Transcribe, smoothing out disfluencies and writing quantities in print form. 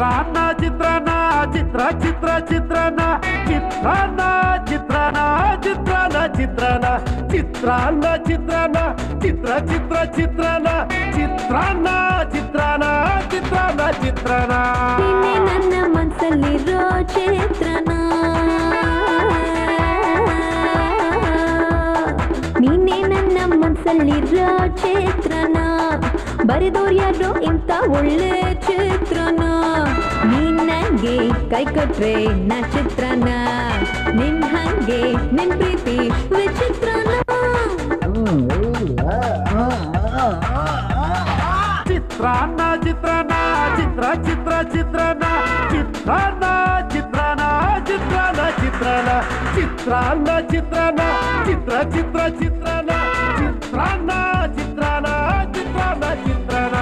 ಚಿತ್ರಾನ್ನ ಚಿತ್ರಾನ್ನ ಚಿತ್ರ ಚಿತ್ರ ಚಿತ್ರಾನ್ನ ಚಿತ್ರಾನ್ನ ಚಿತ್ರಾನ್ನ ಚಿತ್ರಾನ್ನ ಚಿತ್ರಾನ್ನ ಚಿತ್ರಾನ್ನ ಚಿತ್ರಾನ್ನ ಚಿತ್ರ ಚಿತ್ರ ಚಿತ್ರಾನ್ನ ಚಿತ್ರಾನ್ನ ಚಿತ್ರಾನ್ನ ಚಿತ್ರಾನ್ನ ಚಿತ್ರಾನ್ನ ನಿನ್ನೆ ನನ್ನ ಮನಸ್ಸಲ್ಲಿರೋ ಚಿತ್ರನ ನೀನೇ ನನ್ನ ಮನಸ್ಸಲ್ಲಿರೋ ಚಿತ್ರನ ಬರೆದೋರ್ ಯಾರೋ ಇಂಥ ಒಳ್ಳೆ ಚಿತ್ರನ ನೀನ್ ನಂಗೆ ಕೈ ಕೊಟ್ರೆ ನಾ ಚಿತ್ರನ ನಿನ್ ಹಂಗೆ ನಿನ್ ಪ್ರೀತಿ ವಿಚಿತ್ರನ ಚಿತ್ರಾನ್ನ ಚಿತ್ರಾನ್ನ ಚಿತ್ರ ಚಿತ್ರ ಚಿತ್ರಾನ್ನ ಚಿತ್ರಾನ್ನ ಚಿತ್ರಾನ್ನ ಚಿತ್ರಾನ್ನ ಚಿತ್ರಾನ್ನ ಚಿತ್ರಾನ್ನ ಚಿತ್ರಾನ್ನ ಚಿತ್ರ ಚಿತ್ರ ಚಿತ್ರಾನ್ನ ಚಿತ್ರಾನ್ನ ಚಿತ್ರಾನ್ನ ಚಿತ್ರಾನ್ನ ಚಿತ್ರಾನ್ನ